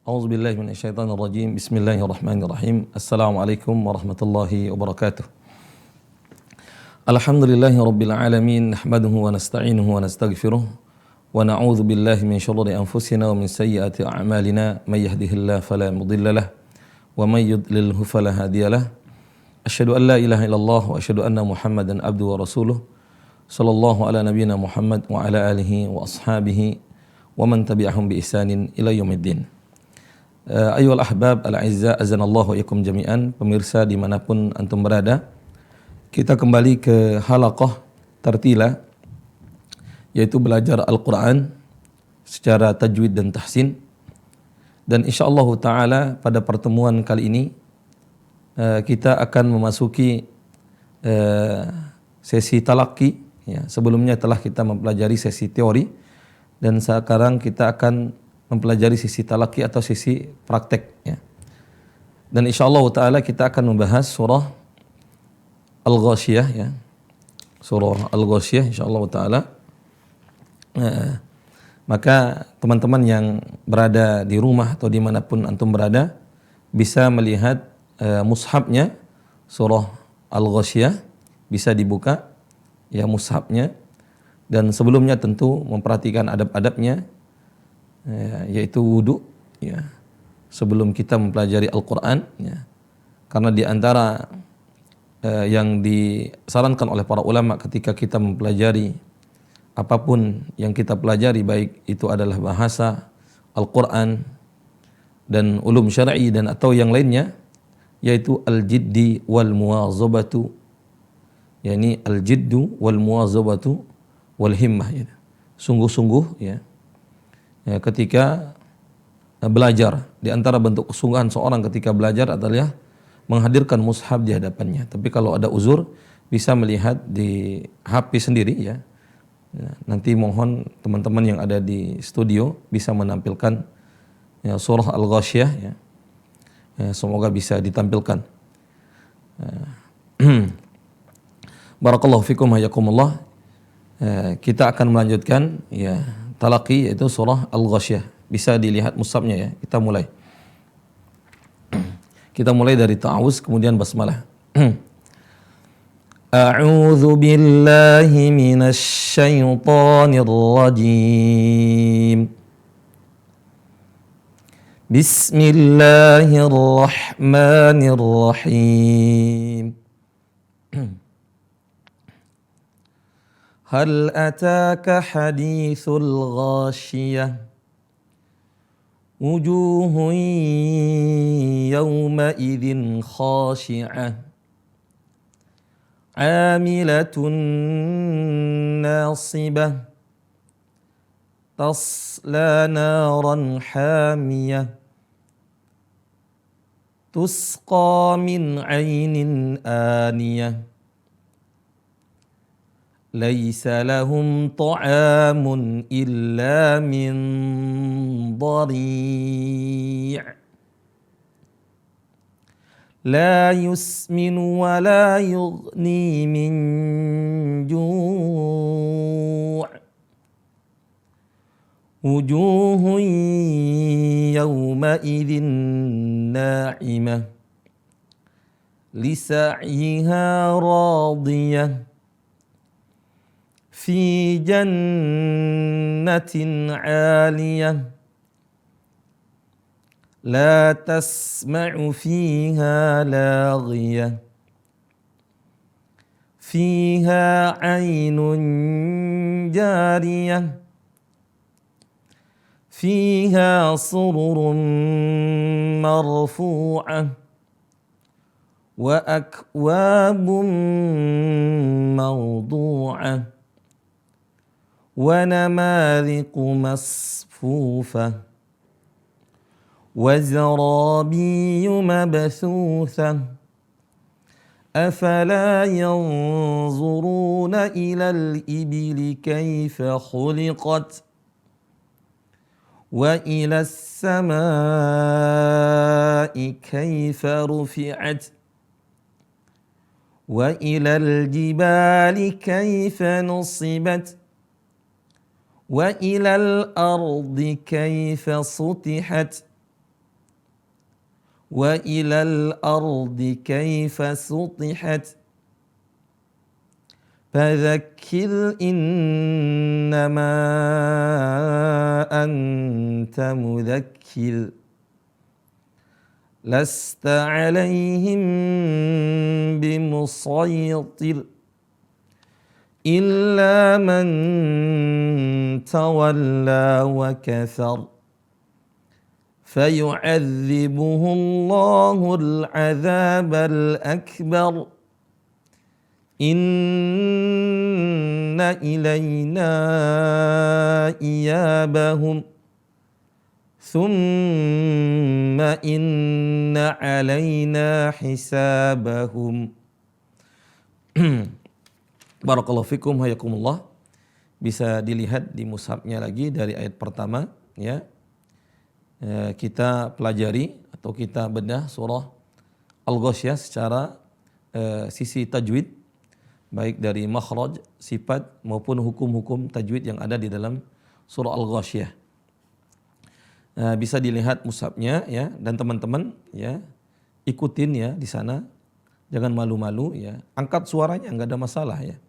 A'udzu billahi minasyaitonir rajim. Bismillahirrahmanirrahim. Assalamualaikum warahmatullahi wabarakatuh. Alhamdulillahi rabbil alamin, nahmaduhu wa nasta'inuhu wa nastaghfiruh wa na'udzu billahi min shururi anfusina wa min sayyiati a'malina. May yahdihillahu fala mudilla lahu wa may yudlilhu fala hadiyalah. Asyhadu an la ilaha illallah wa asyhadu anna Muhammadan abduhu wa rasuluh. Sallallahu ala nabiyyina Muhammad wa ala alihi wa ashabihi wa man tabi'ahum bi ihsanin ila yaumiddin. Ayyuhal ahbab al-a'izza, azanallahu wa iyakum jami'an. Pemirsa dimanapun antum berada, kita kembali ke halaqah tartila, yaitu belajar Al-Quran secara tajwid dan tahsin. Dan insyaallah ta'ala pada pertemuan kali ini kita akan memasuki sesi talaqi. Ya, sebelumnya telah kita mempelajari sesi teori, dan sekarang kita akan mempelajari sisi talaqi atau sisi praktek, ya. Dan insyaallah taala kita akan membahas surah Al-Ghasyiyah, ya. Surah Al-Ghasyiyah insyaallah taala. Maka teman-teman yang berada di rumah atau dimanapun antum berada bisa melihat mushafnya surah Al-Ghasyiyah, bisa dibuka ya mushafnya, dan sebelumnya tentu memperhatikan adab-adabnya, yaitu wudu, ya, sebelum kita mempelajari Al-Quran, ya. Karena di antara yang disarankan oleh para ulama ketika kita mempelajari apapun yang kita pelajari, baik itu adalah bahasa Al-Quran dan ulum syar'i dan atau yang lainnya, yaitu al-jiddi wal muwazabatu, yakni al-jiddu wal muwazabatu wal himmah, ya. Sungguh-sungguh, ya. Ya, ketika belajar, di antara bentuk kesungguhan seorang ketika belajar adalah menghadirkan mushaf di hadapannya. Tapi kalau ada uzur bisa melihat di HP sendiri, ya. Ya, nanti mohon teman-teman yang ada di studio bisa menampilkan, ya, surah Al-Ghasyiyah, ya. Ya, semoga bisa ditampilkan. Barakallahu fikum hayakumullah. Kita akan melanjutkan, ya, talaqi, yaitu surah Al-Ghasyiyah. Bisa dilihat mushafnya, ya. Kita mulai. Kita mulai dari ta'awuz kemudian basmalah. A'udzu billahi minasy syaithanir rajim. Bismillahirrahmanirrahim. Hal ataka hadithul ghashiyah wujuhun yawma idzin khashi'ah amilatun nasibah tasla naran hamiyah tusqa min 'ainin aniyah laisa lahum ta'amun illa min dhari' la yusminu wa la yughni min ju' wujuhun yawma idzin na'imah lisa'yiha radiyah fi jannatin 'aliyah la tasma'u fiha laghiyah fiha 'aynun jariyah fiha sururun marfu'ah wa akwabun mawdu'ah wa namadhiqu masfufah wa zarabiyyu mabthuthah afala yanzuruna ilal ibili kayfa khuliqat wa ilas samai kayfa rufi'at wa ilal jibali kayfa nusibat wa ilal ardi kayfa sutihat Wa ilal ardi kaifa sutihat. Fadzakir innama anta mudzakir. Lasta alaihim bimusaytir. Illa man tawalla wa kathar. فيعذبه الله العذاب الأكبر إن إلينا إيابهم ثم إن علينا حسابهم. Barakallahu fikum, hayakumullah. Bisa dilihat di mushafnya lagi dari ayat pertama, ya. Kita pelajari atau kita bedah surah Al-Ghasyiyah secara sisi tajwid, baik dari makhraj, sifat maupun hukum-hukum tajwid yang ada di dalam surah Al-Ghasyiyah. Bisa dilihat mushafnya, ya, dan teman-teman, ya, ikutin, ya, di sana. Jangan malu-malu, ya. Angkat suaranya, enggak ada masalah, ya.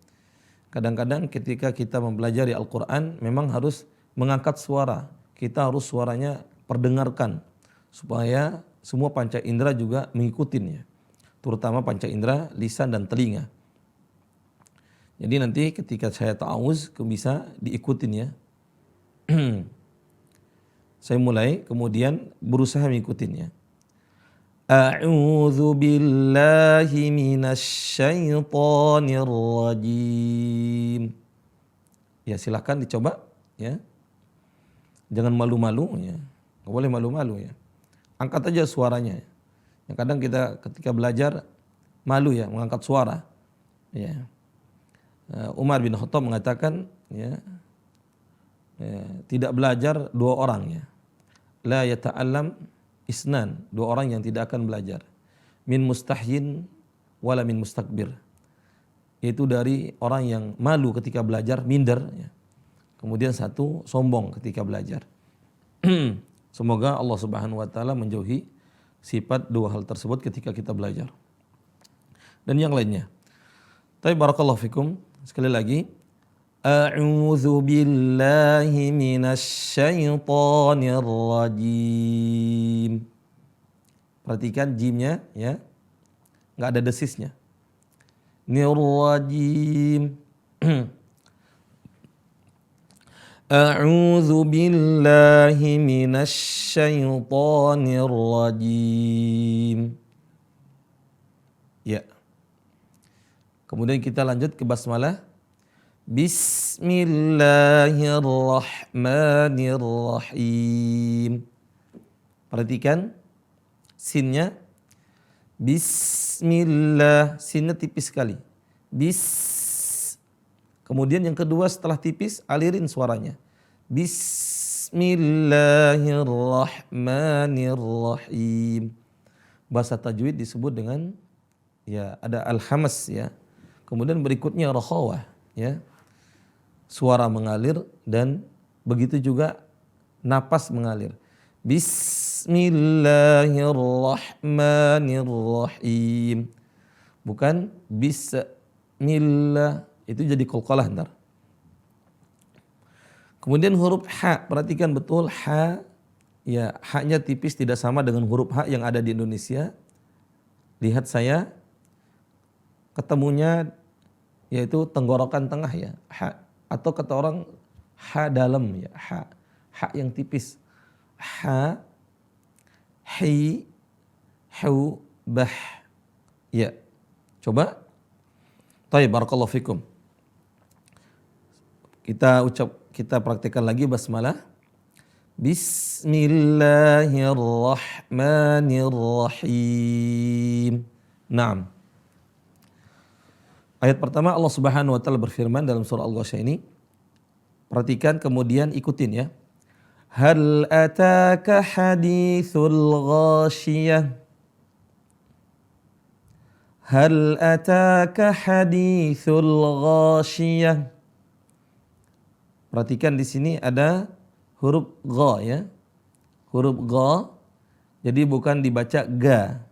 Kadang-kadang ketika kita mempelajari Al-Qur'an memang harus mengangkat suara. Kita harus suaranya perdengarkan supaya semua panca indera juga mengikutinya, terutama panca indera lisan dan telinga. Jadi nanti ketika saya ta'awuz bisa diikutin, ya. Saya mulai kemudian berusaha mengikutinya. A'udzu billahi minasyaitonir rajim. Ya, silakan dicoba, ya. Jangan malu-malu, ya. Nggak boleh malu-malu, ya. Angkat aja suaranya. Yang kadang kita ketika belajar malu, ya, mengangkat suara. Ya. Umar bin Khattab mengatakan, ya, tidak belajar dua orang, ya. La yata'allam isnan, dua orang yang tidak akan belajar. Min mustahyin wala min mustakbir. Itu dari orang yang malu ketika belajar, minder, ya. Kemudian satu sombong ketika belajar. Semoga Allah Subhanahu wa taala menjauhi sifat dua hal tersebut ketika kita belajar. Dan yang lainnya. Tapi barakallahu fikum, sekali lagi, a'udzu billahi minasyaitonir rajim. Perhatikan jimnya, ya. Enggak ada desisnya. Nirrajim. A'udzu billahi minasyaitonir rajim. Ya. Kemudian kita lanjut ke basmalah. Bismillahirrahmanirrahim. Perhatikan sinnya. Bismillah, sinnya tipis sekali. Kemudian yang kedua setelah tipis, alirin suaranya. Bismillahirrahmanirrahim. Bahasa tajwid disebut dengan, ya, ada al-hamas, ya. Kemudian berikutnya rakhawah, ya. Suara mengalir dan begitu juga napas mengalir. Bismillahirrahmanirrahim. Bukan bismillah. Itu jadi qalqalah ntar. Kemudian huruf ha, perhatikan betul ha, ya, haknya tipis, tidak sama dengan huruf ha yang ada di Indonesia. Lihat saya, ketemunya yaitu tenggorokan tengah, ya, ha, atau kata orang ha dalam, ya, ha yang tipis. Ha, hi, hu, bah. Ya, coba. Taib, barakallahu fikum. Kita praktikkan lagi basmalah. Bismillahirrahmanirrahim. Naam. Ayat pertama Allah Subhanahu wa taala berfirman dalam surah Al-Ghasyiyah ini. Perhatikan kemudian ikutin, ya. Hal ataka hadithul ghasyiyah. Hal ataka hadithul ghasyiyah. Perhatikan di sini ada huruf gha, ya. Huruf gha Jadi bukan dibaca ga.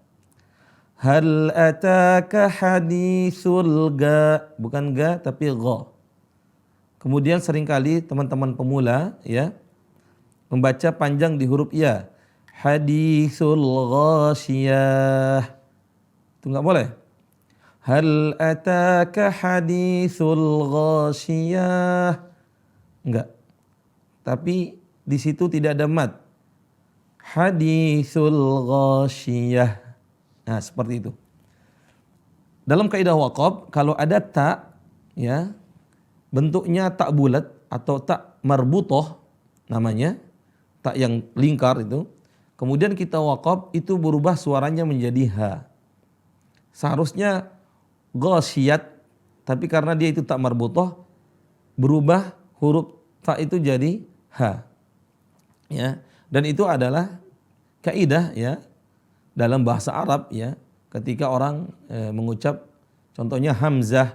Hal ataka hadithul ga, bukan ga tapi gha. Kemudian seringkali teman-teman pemula ya membaca panjang di huruf ya. Hadithul ghasyiyah. Itu enggak boleh. Hal ataka hadithul ghasyiyah. Enggak. Tapi di situ tidak ada mad. Hadithul ghasyiyah. Nah, seperti itu. Dalam kaidah waqaf kalau ada ta ya, bentuknya tak bulat atau tak marbutah namanya, tak yang lingkar itu. Kemudian kita waqaf itu berubah suaranya menjadi ha. Seharusnya ghasyiyat, tapi karena dia itu tak marbutah berubah huruf ta itu jadi ha. Ya, dan itu adalah kaidah ya dalam bahasa Arab ya, ketika orang mengucap contohnya hamzah,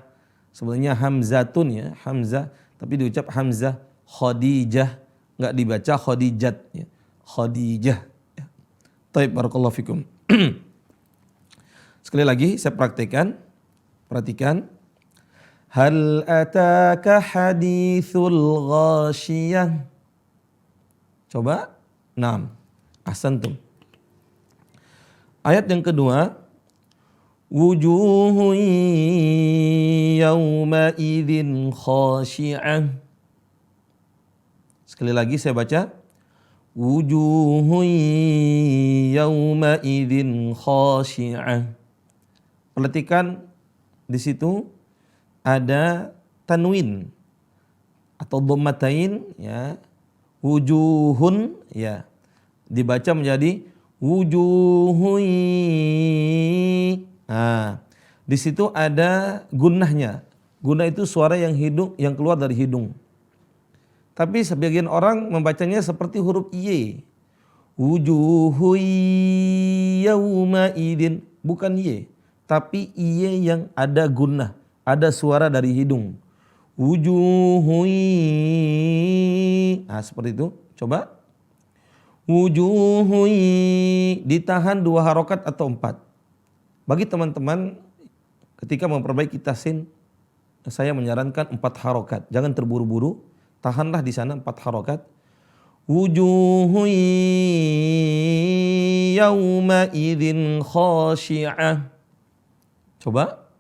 sebenarnya hamzatun ya, hamzah tapi diucap hamzah khadijah, enggak dibaca khadijat ya. Khadijah ya. Taib, barakallahu fikum. Sekali lagi saya praktekkan, perhatikan. Hal ataka hadithul ghasyiyah. Coba. 6. Ahsantum. Ayat yang kedua, wujuhun yawma idzin khashi'ah. Sekali lagi saya baca, wujuhun yawma idzin khashi'ah. Perhatikan di situ ada tanwin atau dhammatain ya. Wujuhun ya dibaca menjadi wujuhui. Nah, di situ ada gunnahnya. Gunnah itu suara yang keluar dari hidung. Tapi sebagian orang membacanya seperti huruf y. Wujuhui yauma idin, bukan y, tapi y yang ada gunnah, ada suara dari hidung. Wujuhui. Nah, seperti itu. Coba. Wujuhui ditahan 2 harokat atau 4. Bagi teman-teman ketika memperbaiki tahsin, saya menyarankan 4 harokat. Jangan terburu-buru, tahanlah di sana 4 harokat. Wujuhui yawma idzin khashi'ah. Coba.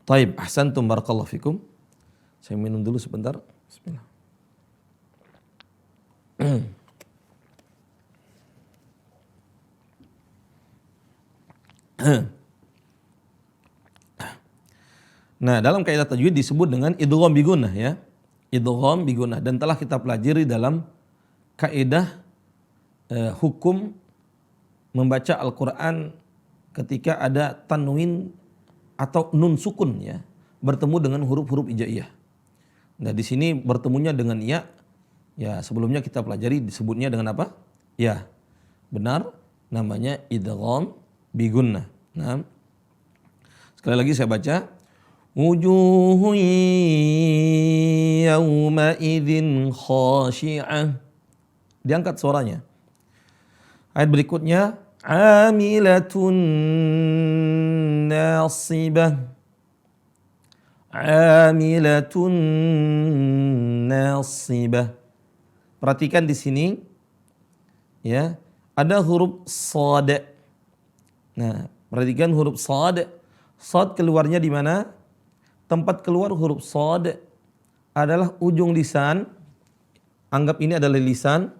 Taib, ahsantum, barakallahu fikum. Saya minum dulu sebentar. Bismillah. Nah, dalam kaidah tajwid disebut dengan idgham bi gunnah ya. Idgham bi gunnah, dan telah kita pelajari dalam kaidah hukum membaca Al-Qur'an ketika ada tanwin atau nun sukun ya, bertemu dengan huruf-huruf hijaiyah. Nah, di sini bertemunya dengan ya. Ya, sebelumnya kita pelajari disebutnya dengan apa? Ya. Benar, namanya idgham bi gunnah. Nah, sekali lagi saya baca, wujuhun yawma idzin khashi'ah. Diangkat suaranya. Ayat berikutnya, amilatun nasibah. Amilatun nasibah. Perhatikan di sini ya, ada huruf shad. Nah, perhatikan huruf shad. Shad keluarnya di mana? Tempat keluar huruf shad adalah ujung lisan. Anggap ini adalah lisan.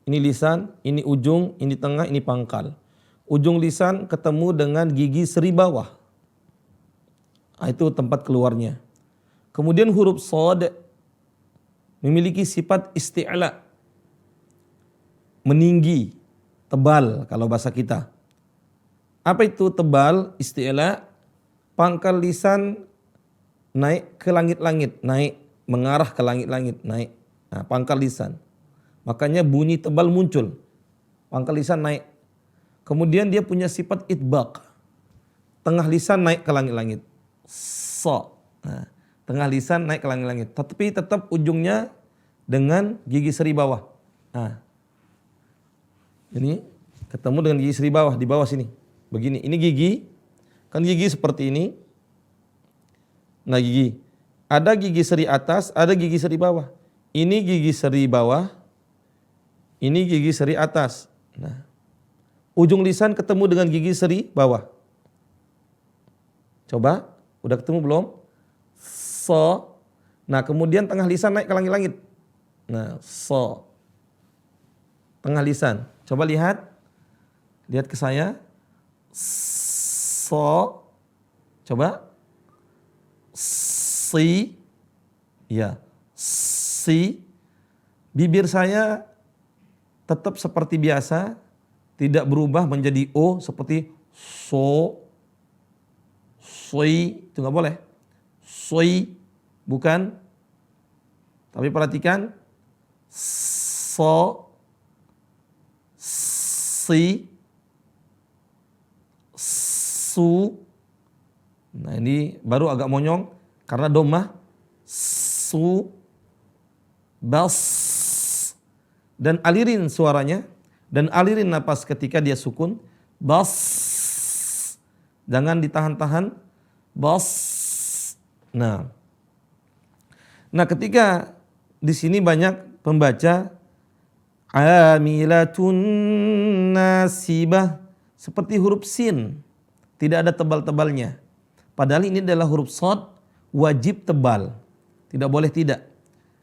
Ini lisan, ini ujung, ini tengah, ini pangkal. Ujung lisan ketemu dengan gigi seri bawah. Nah, itu tempat keluarnya. Kemudian huruf shad memiliki sifat isti'la, meninggi, tebal kalau bahasa kita. Apa itu tebal, isti'la? Pangkal lisan naik ke langit-langit, naik mengarah ke langit-langit, naik. Nah, pangkal lisan. Makanya bunyi tebal muncul. Pangkal lisan naik. Kemudian dia punya sifat itbaq. Tengah lisan naik ke langit-langit. Nah, tengah lisan naik ke langit-langit. Tapi tetap ujungnya dengan gigi seri bawah. Nah, Ini ketemu dengan gigi seri bawah di bawah sini. Begini, ini gigi. Kan gigi seperti ini. Nah, gigi. Ada gigi seri atas, ada gigi seri bawah. Ini gigi seri bawah. Ini gigi seri atas. Nah, ujung lisan ketemu dengan gigi seri bawah. Coba, udah ketemu belum? So. Nah, kemudian tengah lisan naik ke langit-langit. Nah, so. Tengah lisan. Coba lihat. Lihat ke saya. So. Coba. Si. Ya. Si. Bibir saya tetap seperti biasa. Tidak berubah menjadi O seperti so. Soi. Itu gak boleh. Soi. Bukan. Tapi perhatikan. So. Si. Su. Nah, ini baru agak monyong karena domah. Su. Bas. Dan alirin suaranya. Dan alirin napas ketika dia sukun. Bas. Jangan ditahan-tahan. Bas. Nah, ketika di sini banyak pembaca amilatun nasibah seperti huruf sin, tidak ada tebal-tebalnya. Padahal ini adalah huruf shad, wajib tebal. Tidak boleh tidak.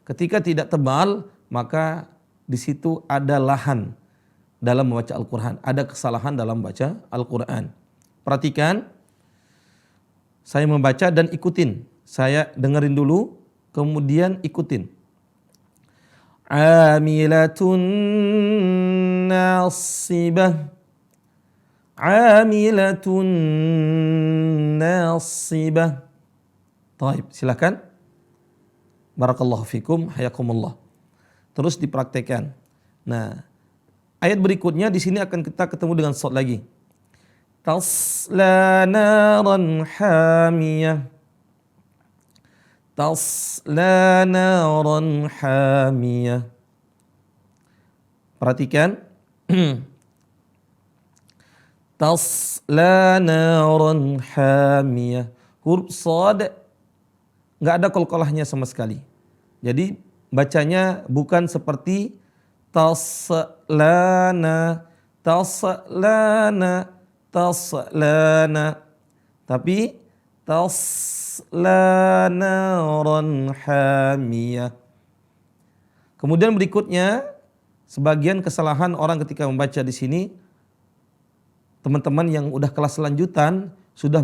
Ketika tidak tebal, maka di situ ada lahan dalam membaca Al-Qur'an, ada kesalahan dalam membaca Al-Qur'an. Perhatikan, saya membaca dan ikutin. Saya dengerin dulu, kemudian ikutin. Amilatun nasibah. Amilatun nasibah. Taib, silakan. Barakallahu fikum, hayakumullah. Terus dipraktekkan. Nah, ayat berikutnya di sini akan kita ketemu dengan shad lagi. Tasla naran hamiyah. Tasla naran hamiyah. Perhatikan. Tasla naran hamiyah. Huruf shad enggak ada qalqalahnya sama sekali. Jadi bacanya bukan seperti taslana, taslana, taslana, tapi tasla naran hamiyah. Kemudian berikutnya sebagian kesalahan orang ketika membaca di sini, teman-teman yang udah kelas lanjutan sudah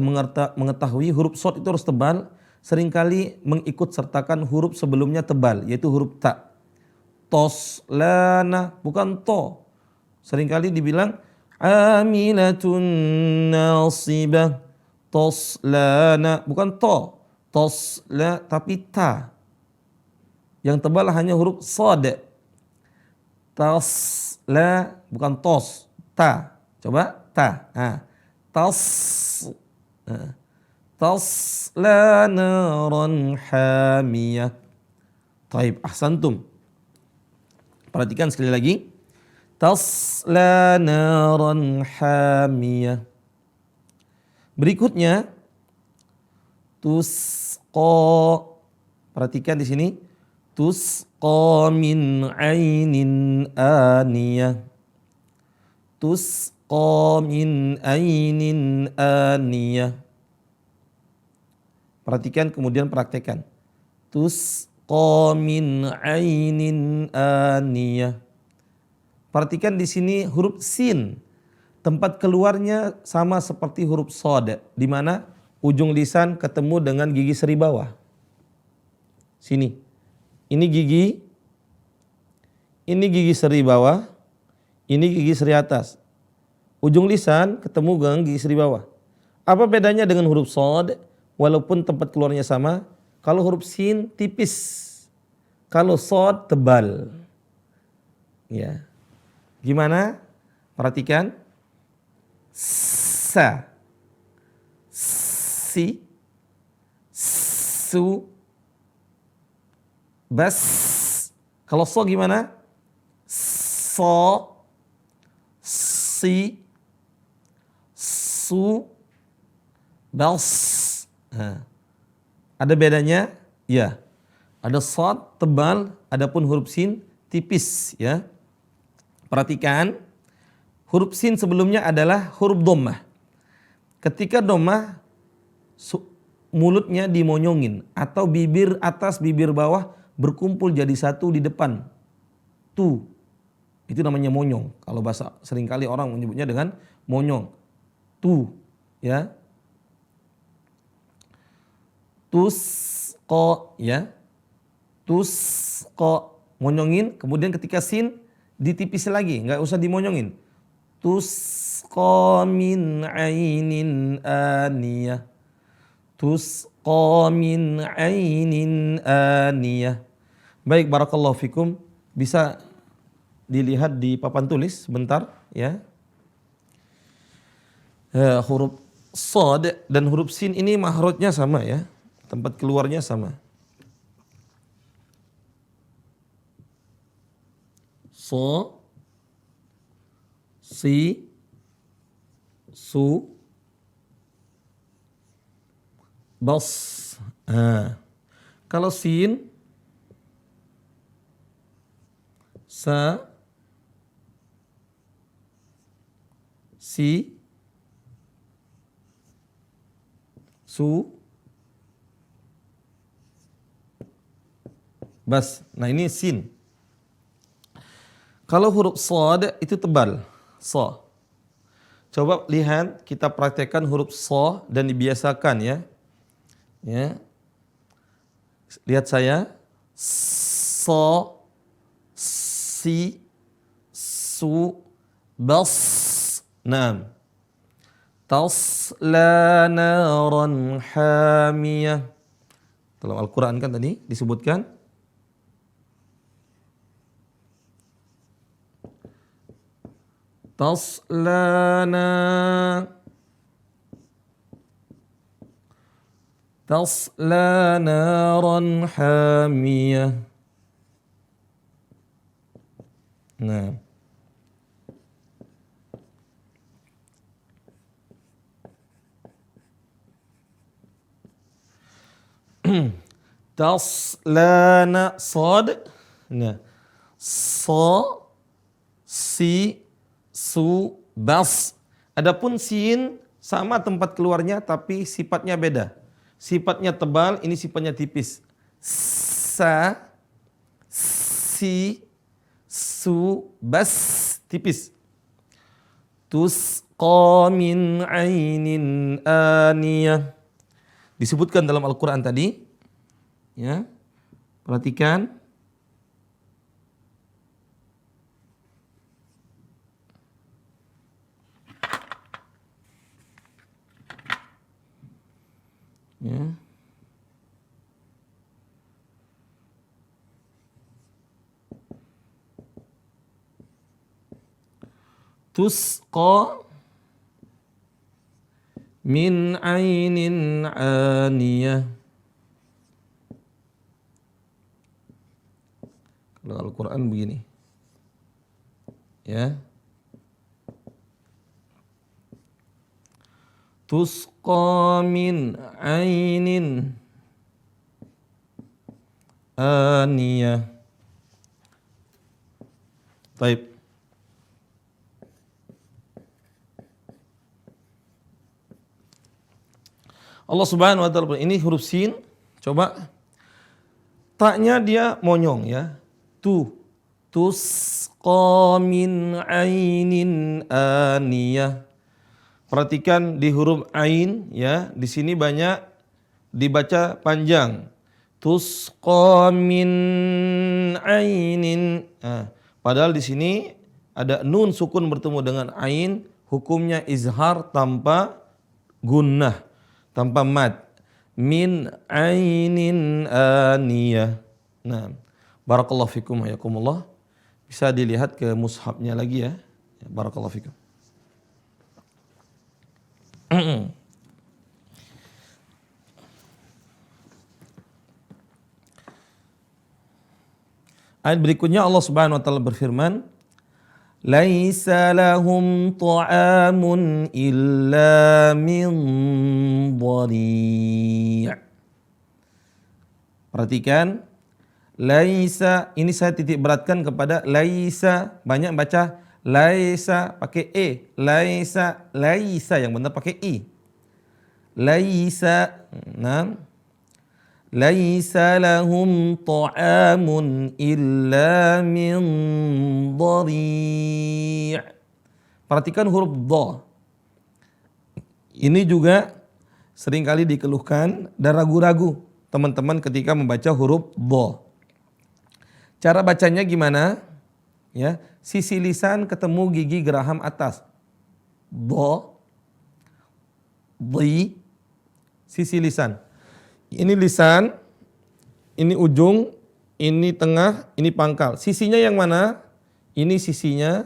mengetahui huruf shad itu harus tebal, seringkali mengikut sertakan huruf sebelumnya tebal, yaitu huruf ta. Toslana, bukan to. Seringkali dibilang amilatun nasibah. Toslana, bukan to. Tosla, tapi ta. Yang tebal hanya huruf shad. Tasla, bukan tos. Ta. Coba, ta. Nah, tas. Nah. Tasla naran hamiyah. Taib, ahsantum. Perhatikan sekali lagi. Tasla naran hamiyah. Berikutnya tusqa. Perhatikan di sini. Tusqa min ainin aniyah. Tusqa min ainin aniyah. Perhatikan kemudian praktekkan. Tusqa min ainin aniyah. Perhatikan di sini huruf sin. Tempat keluarnya sama seperti huruf shad, di mana ujung lisan ketemu dengan gigi seri bawah. Sini. Ini gigi seri bawah, ini gigi seri atas. Ujung lisan ketemu dengan gigi seri bawah. Apa bedanya dengan huruf shad? Walaupun tempat keluarnya sama, kalau huruf sin tipis, kalau shad tebal. Ya. Gimana? Perhatikan. Sa, si, su, bas. Kalau so gimana? So, si, su, bas. Nah, ada bedanya? Ya. Ada shad tebal, adapun huruf sin tipis ya. Perhatikan, huruf sin sebelumnya adalah huruf dhammah. Ketika dhammah mulutnya dimonyongin atau bibir atas bibir bawah berkumpul jadi satu di depan. Tu. Itu namanya monyong. Kalau bahasa seringkali orang menyebutnya dengan monyong. Tu ya. Tusqa ya. Tusqa monyongin, kemudian ketika sin ditipis lagi, enggak usah dimonyongin. Tusqa min ainin aniyah. Tusqa min ainin aniyah. Baik, barakallahu fikum. Bisa dilihat di papan tulis sebentar ya. Huruf shad dan huruf sin ini mahrotnya sama ya. Tempat keluarnya sama. So, si, su, bas. Kalau sin, sa, si, su, bas. Nah ini sin. Kalau huruf shad itu tebal, so. Coba lihat, kita praktekkan huruf so dan dibiasakan ya. Ya. Lihat saya. So, si, su, bas. Naam. Tasla naran hamiyah. Dalam Al-Quran kan tadi disebutkan. Tasla naran hamiyah. Nah. Taslana sad. Nah. So, si, su, bas. Adapun sin sama tempat keluarnya tapi sifatnya beda. Sifatnya tebal, ini sifatnya tipis. Sa, si, su, bas, tipis. Tusqa min ainin aniyah. Disebutkan dalam Al-Quran tadi. Ya, perhatikan. Ya. Tusqa min ainin aniyah. Kalau Al-Quran begini. Ya. Tusqa min ainin aniyah. Baik. Allah Subhanahu wa taala, ini huruf sin, coba taknya dia monyong ya. Tusqa min ainin aniyah. Perhatikan di huruf ain ya, di sini banyak dibaca panjang. Tusqa min ainin. Nah, padahal di sini ada nun sukun bertemu dengan ain, hukumnya izhar tanpa gunnah, tanpa mad. Min ainin aniyah. Nah, barakallahu fikum hayakumullah. Bisa dilihat ke mushafnya lagi ya. Barakallahu fikum. Ayat berikutnya Allah Subhanahu wa taala berfirman, Laisa lahum ta'amun illa min dhari'. Perhatikan, laisa, ini saya titik beratkan kepada laisa. Banyak baca laisa pakai e, laisa yang benar pakai i. Laisa, nah, laisa lahum ta'amun illa min dhari'. Perhatikan huruf dha. Ini juga seringkali dikeluhkan dan ragu-ragu teman-teman ketika membaca huruf dha. Cara bacanya gimana? Ya, sisi lisan ketemu gigi geraham atas. Dha, dhi, sisi lisan. Ini lisan, ini ujung, ini tengah, ini pangkal. Sisinya yang mana? Ini sisinya,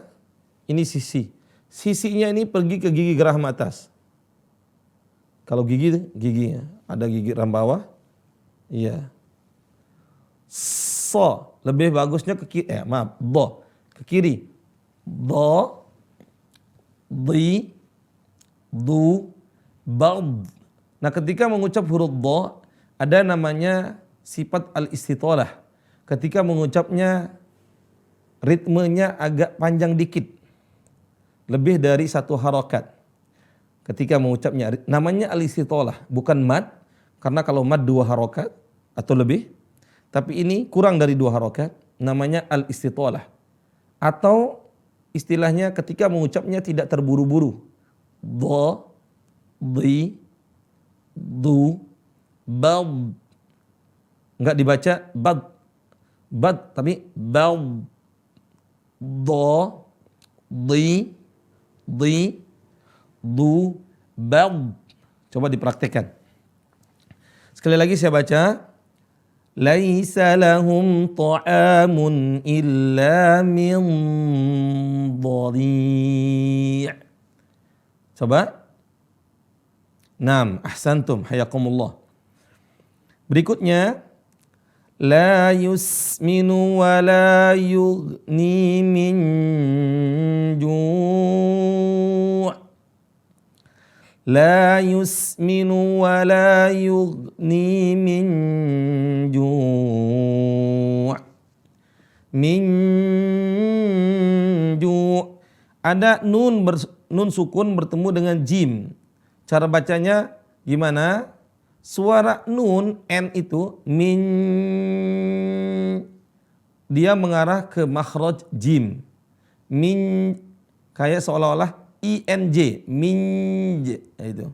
ini sisi. Sisinya ini pergi ke gigi geraham atas. Kalau giginya ada gigi ram bawah, iya. So, lebih bagusnya ke kiri, dha, ke kiri. Dha, dhi, du, bad. Nah, ketika mengucap huruf dha, ada namanya sifat al-istitalah. Ketika mengucapnya ritmenya agak panjang dikit. Lebih dari satu harokat. Ketika mengucapnya namanya al-istitalah, bukan mad, karena kalau mad 2 harokat atau lebih, tapi ini kurang dari 2 harokat, namanya al-istitalah. Atau istilahnya ketika mengucapnya tidak terburu-buru. Dha, dhi, du, bad. Enggak dibaca bad, tapi bad. Dha, dhi, du, bad. Coba dipraktekkan. Sekali lagi saya baca. Laisa lahum ta'amun illa min dhari'. Coba. Naam, ahsantum, hayakumullah. Berikutnya, la yusminu wa la yughni min ju'. La yusminu wa la yughni min ju'. Min ju'. Ada nun sukun bertemu dengan jim. Cara bacanya gimana? Suara nun, n itu, min, dia mengarah ke makhraj jim. Min, kayak seolah-olah INJ, minj, itu.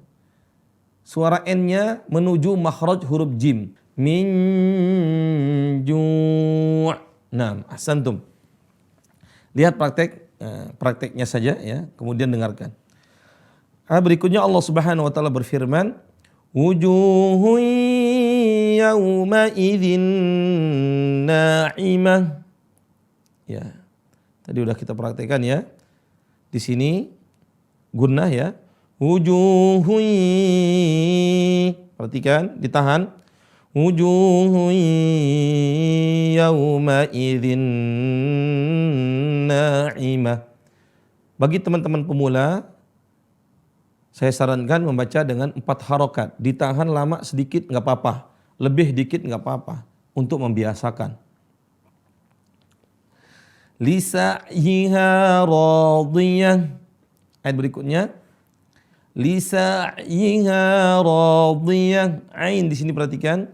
Suara n-nya menuju makhraj huruf jim. Min ju'. Nah, ahsantum. Lihat prakteknya saja ya, kemudian dengarkan. Berikutnya Allah Subhanahu wa taala berfirman, wujuhun yawma idzin na'imah. Ya. Tadi udah kita praktekkan ya. Di sini gunnah ya. Wujuhun, perhatikan, ditahan. Wujuhun yawma idzin na'imah. Bagi teman-teman pemula, saya sarankan membaca dengan 4 harokat. Ditahan lama sedikit nggak apa-apa, lebih dikit nggak apa-apa, untuk membiasakan. Lisa'yiha radiyah. Ayat berikutnya, lisa'yiha radiyah. Ain di sini perhatikan.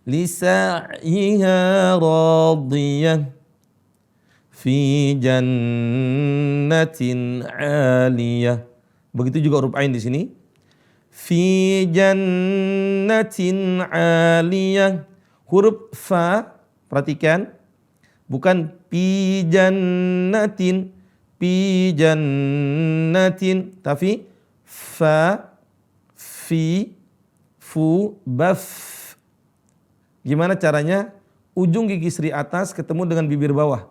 Lisa'yiha radiyah fi jannatin 'aliyah. Begitu juga huruf ain di sini. Fi jannatin 'aliyah. Huruf fa, perhatikan, bukan pi jannatin, tapi fa, fi, fu, baf. Gimana caranya? Ujung gigi seri atas ketemu dengan bibir bawah.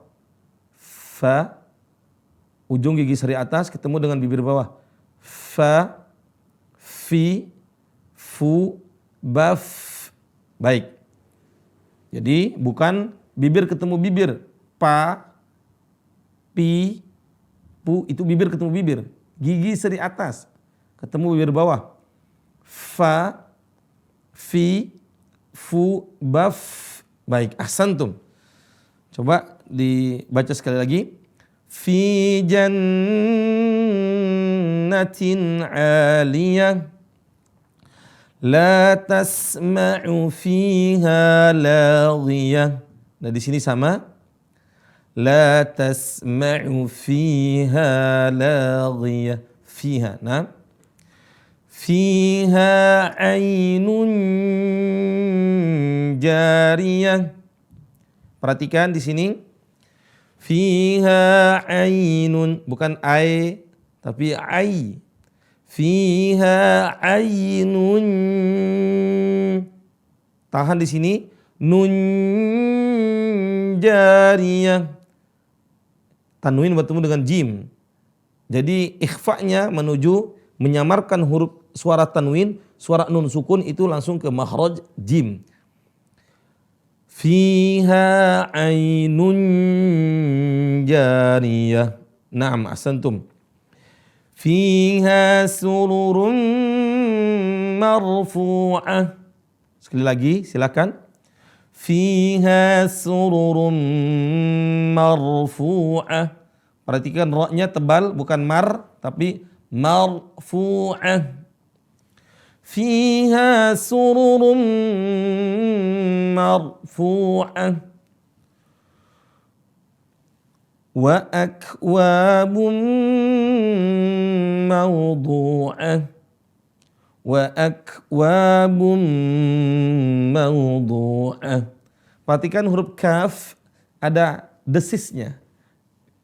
Fa, ujung gigi seri atas ketemu dengan bibir bawah. Fa, fi, fu, baf. Baik. Jadi bukan bibir ketemu bibir. Pa, pi, fu itu bibir ketemu bibir. Gigi seri atas ketemu bibir bawah. Fa, fi, fu, baf. Baik, ahsantum. Coba dibaca sekali lagi. Fi jannatin 'aliyah la tasma'u fiha laghiyah. Nah, di sini sama. La tasma'u fiha laghiyah. Fiha. Nah. Fiha 'ainun jariyah. Perhatikan di sini. Fiha 'ainun, bukan ai tapi ai. Fiha 'ainun. Tahan di sini. Nun jariyah. Tanwin bertemu dengan jim. Jadi ikhfa'nya menuju menyamarkan huruf suara tanwin, suara nun sukun itu langsung ke makhraj jim. Fiha 'ainun jariyah. Naam, ahsantum. Fiha sururun marfu'ah. Sekali lagi, silakan. Fiha sururun marfu'ah. Perhatikan ra-nya tebal, bukan mar, tapi marfu'ah. Fiha sururun marfu'ah. Wa akwabun mawdu'ah. Wa akwabun mawdu'ah. Perhatikan huruf kaf ada desisnya.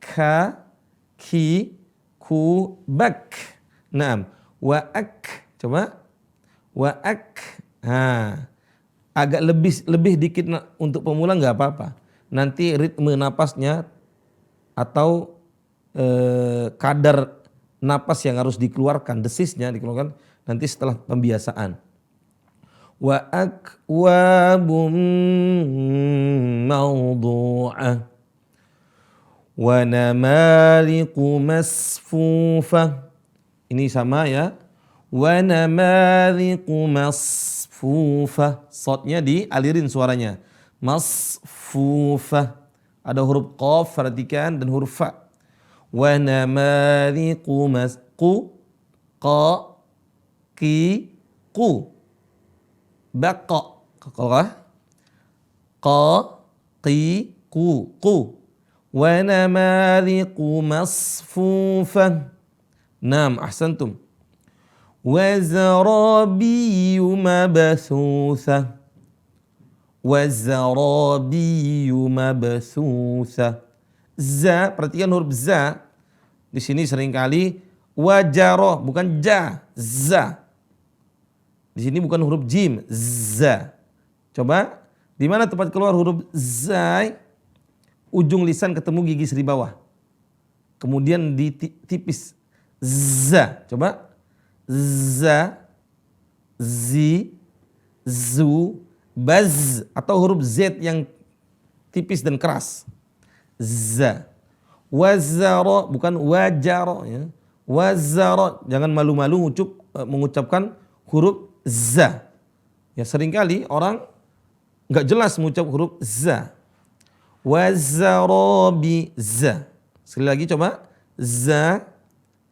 Ka, ki, ku, bak. Naam. Wa ak. Coba. Wa ak. Agak lebih dikit untuk pemula nggak apa-apa. Nanti ritme napasnya atau kadar napas yang harus dikeluarkan, desisnya dikeluarkan nanti setelah pembiasaan. Wa akwabum mawdu'ah. Wa namariqu masfufah. Ini sama ya. Wa namariqu masfufah. Shotnya dialirin suaranya. Masfufah. Ada huruf qaf, perhatikan, dan huruf fa. Wa namariqu masqu qa ki ku. Baqa. Qa qi ku ku. Wa namariqu masfufah. Naam, ahsantum. Wa zarabiyu mabthutha. Wa zarabiyu mabthutha. Za, perhatikan huruf za. Di sini seringkali wajaro, bukan ja, za. Di sini bukan huruf jim, za. Coba, di mana tempat keluar huruf za? Ujung lisan ketemu gigi seri bawah. Kemudian ditipis. Za. Coba. Za, zi, zu, baz. Atau huruf Z yang tipis dan keras. Za. Wazaro, bukan wajaro. Ya. Wazaro. Jangan malu-malu mengucapkan huruf za. Ya, seringkali orang nggak jelas mengucap huruf za. Wazarobi za. Sekali lagi coba. Za,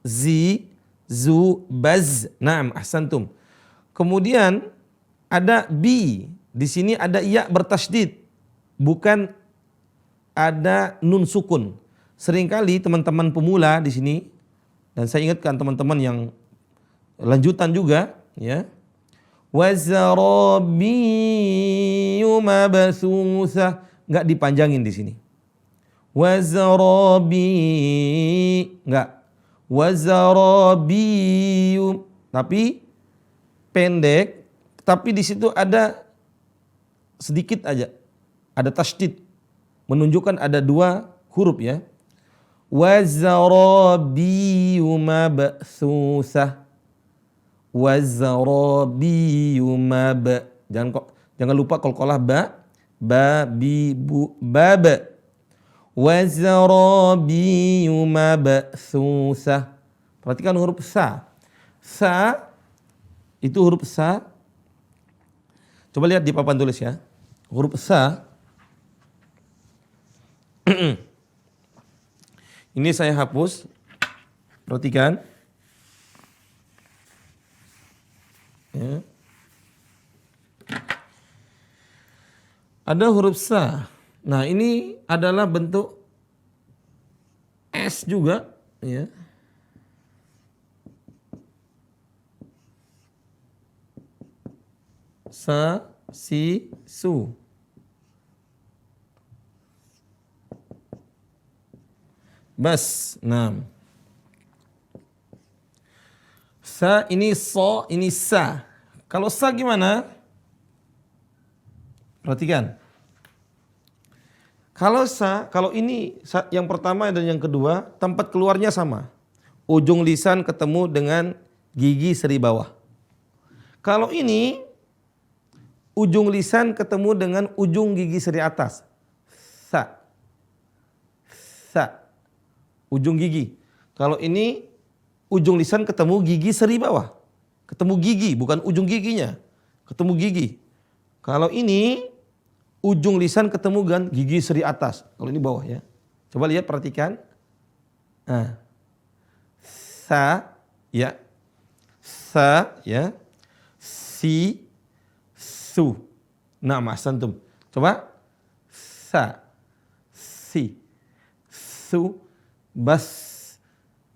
zi, zu, baz. Naam, ahsantum. Kemudian ada bi. Di sini ada ya bertasydid. Bukan ada nun sukun. Seringkali teman-teman pemula di sini, dan saya ingatkan teman-teman yang lanjutan juga, ya. Wazarabiyyu mabthutha, enggak dipanjangin di sini. Enggak. Wazarabiyyu, tapi pendek, tapi di situ ada sedikit aja, ada tasydid, menunjukkan ada dua huruf ya. Wazarabiyyu mabthutha. Wazarabiyyu jangan lupa qalqalah ba, bi, bu, bab. wa zarabiyyu mabthusah. Perhatikan huruf sa. Sa itu huruf sa. Coba lihat di papan tulis ya. Huruf sa. Ini saya hapus. Perhatikan. Ya. Ada huruf sa. Nah, ini adalah bentuk S juga, ya. Sa, si, su. Bas, nah. Sa ini so, ini sa. Kalau sa gimana? Perhatikan. Kalau ini yang pertama dan yang kedua, tempat keluarnya sama. Ujung lisan ketemu dengan gigi seri bawah. Kalau ini, ujung lisan ketemu dengan ujung gigi seri atas. Sa. Sa. Ujung gigi. Kalau ini, ujung lisan ketemu gigi seri bawah. Ketemu gigi, bukan ujung giginya. Ketemu gigi. Kalau ini, ujung lisan ketemu dengan gigi seri atas. Kalau ini bawah ya. Coba lihat, perhatikan. Nah. Sa, ya. Sa, ya. Si, su. Nah, ahsantum. Coba. Sa, si, su, bas.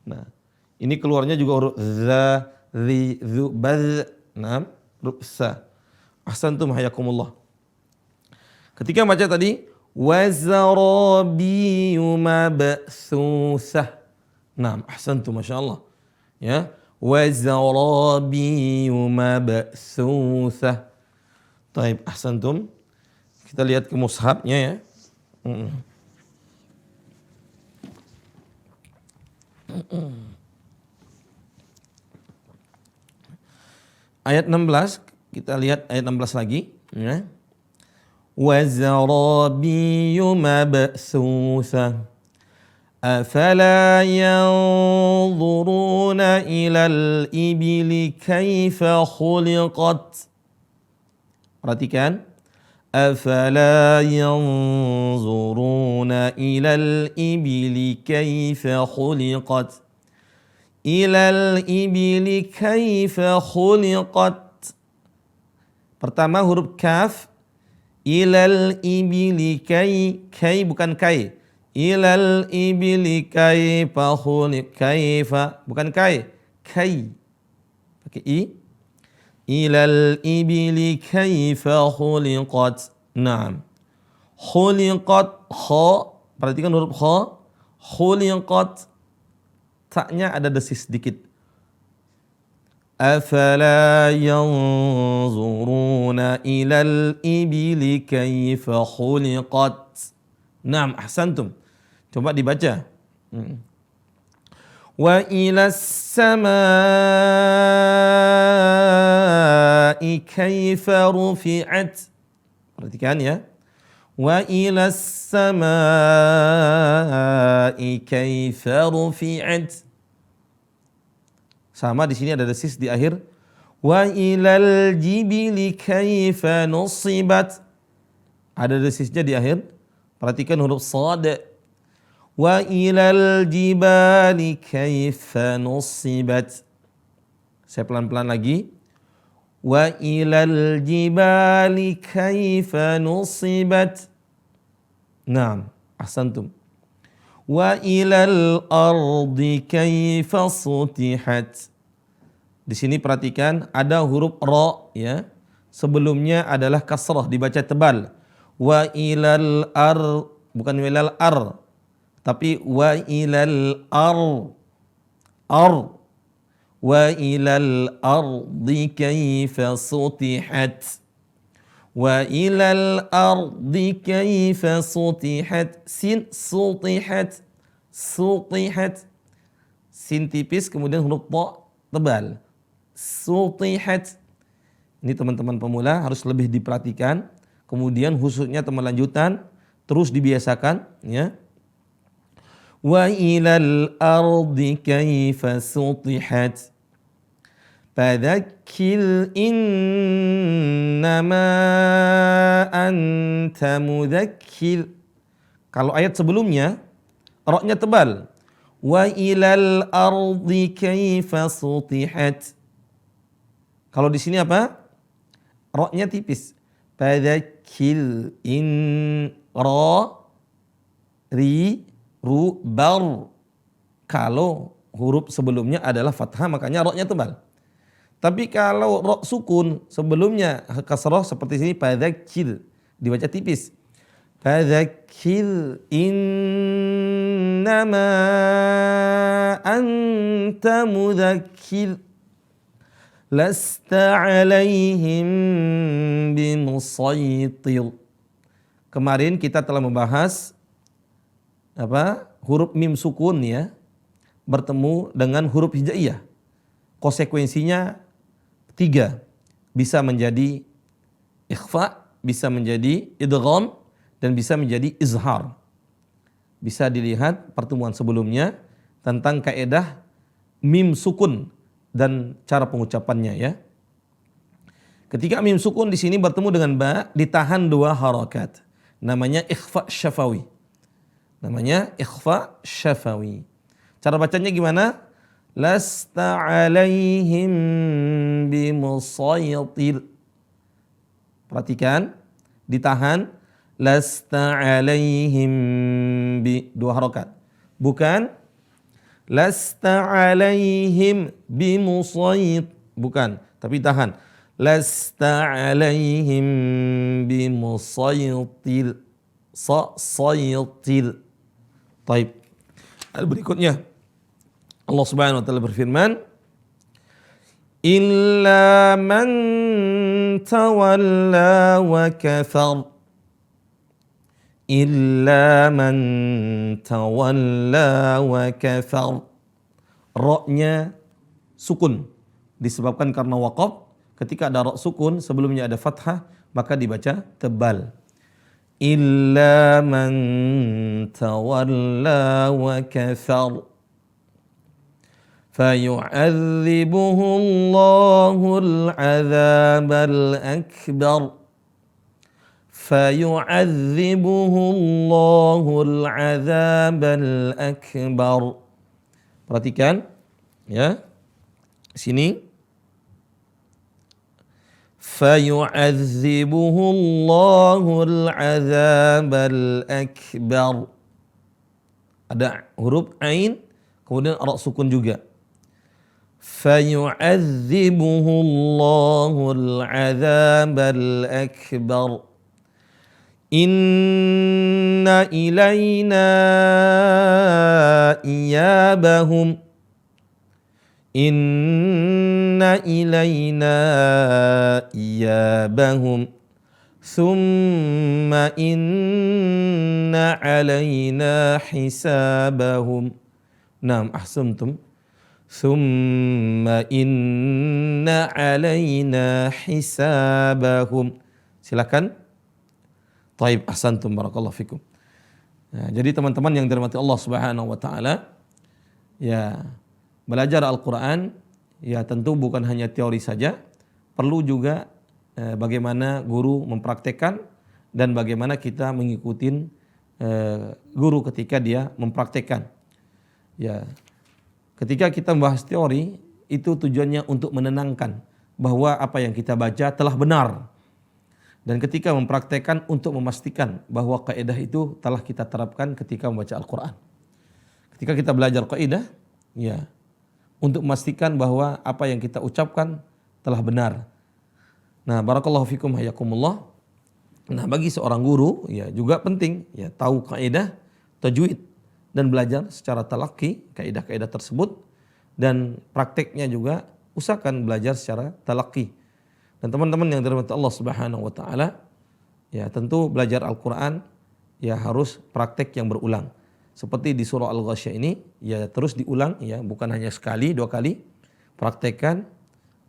Nah, ini keluarnya juga huruf za, zi, zu, baz. Nah, huruf sa. Ahsantum hayakumullah. Ketika baca tadi wazarabiyyu mabthusah. Nah, ahsantum masyaallah. Ya, wazarabiyyu mabthusah. Taib, ahsantum. Kita lihat ke mushafnya ya. Ayat 16, kita lihat ayat 16 lagi ya. وَزَرَابِيُّ مَبْثُوثَةٌ أَفَلَا يَنْظُرُونَ إِلَى الْإِبِلِ كَيْفَ خُلِقَتْ. Perhatikan. أَفَلَا يَنْظُرُونَ إِلَى الْإِبِلِ كَيْفَ خُلِقَتْ إِلَى الْإِبِلِ كَيْفَ خُلِقَتْ. Pertama huruf kaf. Ilal ibili kai bukan kai. Ilal ibili kaifa khuliq kaifa bukan kai. Kai pakai i. Ilal ibili kaifa khuliqat. Naam. Khuliqat kha, perhatikan huruf kha. Khuliqat, taknya ada desis sedikit. أفلا ينظرون إلى الإبل كيف خلقت. Naam, ahsantum. Coba dibaca. Wa ila samai kaifa rufi'at. Perhatikan ya. Wa ila samai kaifa rufi'at. Sama di sini ada desis di akhir. Wa ilal jibili kaifa nusibat. Ada desisnya di akhir. Perhatikan huruf shad. Wa ilal jibali kaifa nusibat. Saya pelan-pelan lagi. Wa ilal jibali kaifa nusibat. Naam, ahsantum. Wa ilal ardi kaifa sutihat. Di sini perhatikan ada huruf ra ya. Sebelumnya adalah kasrah dibaca tebal. Wa ilal ar, bukan ilal ar, tapi wa ilal ar. Ar. Wa ilal ardi kaifa sutihat. Wa ilal ardi kaifa sutihat. Sin sutihat. Sutihat. Sin tipis kemudian huruf ta tebal. Sutihat. Ini teman-teman pemula harus lebih diperhatikan. Kemudian khususnya teman lanjutan terus dibiasakan ya. Wa ilal ardi kaifa sutihat. Fadzakir innama anta mudzakir. Kalau ayat sebelumnya roknya tebal. Wa ilal ardi kaifa sutihat. Kalau di sini apa? Roknya tipis. Fadzakir in ra ri ru bar. Kalau huruf sebelumnya adalah fathah makanya roknya tebal. Tapi kalau rok sukun sebelumnya kasroh seperti sini fadzakir dibaca tipis. Fadzakir innama anta mudzakir lasta alaihim bimusaytir. Kemarin kita telah membahas huruf mim sukun ya bertemu dengan huruf hijaiyah. Konsekuensinya 3, bisa menjadi ikhfa, bisa menjadi idgham, dan bisa menjadi izhar. Bisa dilihat pertemuan sebelumnya tentang kaedah mim sukun dan cara pengucapannya ya. Ketika mim sukun di sini bertemu dengan ba, ditahan 2 harakat. Namanya ikhfa syafawi. Namanya ikhfa syafawi. Cara bacanya gimana? Lasta alaihim bimusaytir. Perhatikan, ditahan. Lasta alaihim bi 2 harakat. Bukan lasta alaihim bimusaytir. Bukan, tapi tahan. Lasta alaihim bimusaytir. Saytir. Taib. Berikutnya Allah Subhanahu wa taala berfirman, illa man tawalla wa kafar. Illa man tawalla wa kafar. Roknya sukun disebabkan karena waqaf. Ketika ada rok sukun sebelumnya ada fathah maka dibaca tebal. Illa man tawalla wa kafar. فيعذبه الله العذاب الأكبر. فيعذبه الله العذاب الأكبر. Perhatikan ya. Sini فيعذبه الله العذاب الأكبر. Ada huruf ain kemudian ra sukun juga. فيعذبه الله العذاب الأكبر. إن إلينا إيابهم. إن إلينا إيابهم ثم إن علينا حسابهم. نعم أحسنتم. ثم إن علينا حسابهم. Silakan. Taib, ahsantum, barakallahu fikum. Nah, jadi teman-teman yang dirahmati Allah Subhanahu wa taala, ya, belajar Al-Qur'an ya tentu bukan hanya teori saja, perlu juga bagaimana guru mempraktekkan dan bagaimana kita mengikuti guru ketika dia mempraktekkan. Ya, ketika kita membahas teori, itu tujuannya untuk menenangkan bahwa apa yang kita baca telah benar. Dan ketika mempraktekkan untuk memastikan bahwa kaidah itu telah kita terapkan ketika membaca Al-Quran. Ketika kita belajar kaidah, ya, untuk memastikan bahwa apa yang kita ucapkan telah benar. Nah, barakallahu fikum hayakumullah. Nah, bagi seorang guru, ya juga penting, ya, tahu kaidah tajwid dan belajar secara talaqi kaidah-kaidah tersebut, dan prakteknya juga usahakan belajar secara talaqi. Dan teman-teman yang dirahmati Allah Subhanahu wa taala, ya tentu belajar Al-Qur'an ya harus praktek yang berulang. Seperti di surah Al-Ghasyiyah ini, ya terus diulang, ya bukan hanya sekali, 2 kali. Praktekkan,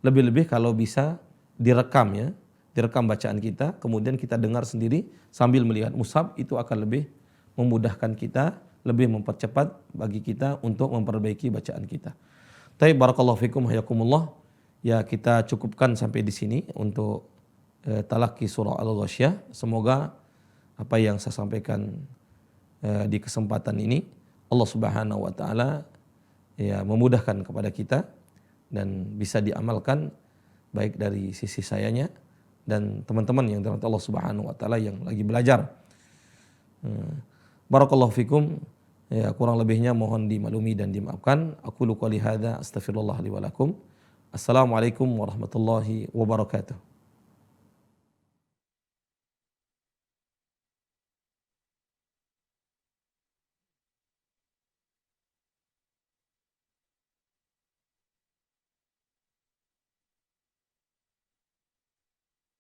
lebih-lebih kalau bisa direkam, ya. Direkam bacaan kita, kemudian kita dengar sendiri sambil melihat mushaf, itu akan lebih memudahkan kita lebih mempercepat bagi kita untuk memperbaiki bacaan kita. Tapi barakallahu fikum hayakumullah. Ya, kita cukupkan sampai di sini untuk talaki surah Al-Ghasyiyah. Semoga apa yang saya sampaikan di kesempatan ini Allah Subhanahu wa taala ya memudahkan kepada kita dan bisa diamalkan baik dari sisi sayanya dan teman-teman yang dirahmati Allah Subhanahu wa taala yang lagi belajar. Barakallahu fikum. Ya, kurang lebihnya mohon dimaklumi dan dimaafkan. Aku qouli hadza astaghfirullah li wa lakum. Assalamualaikum warahmatullahi wabarakatuh.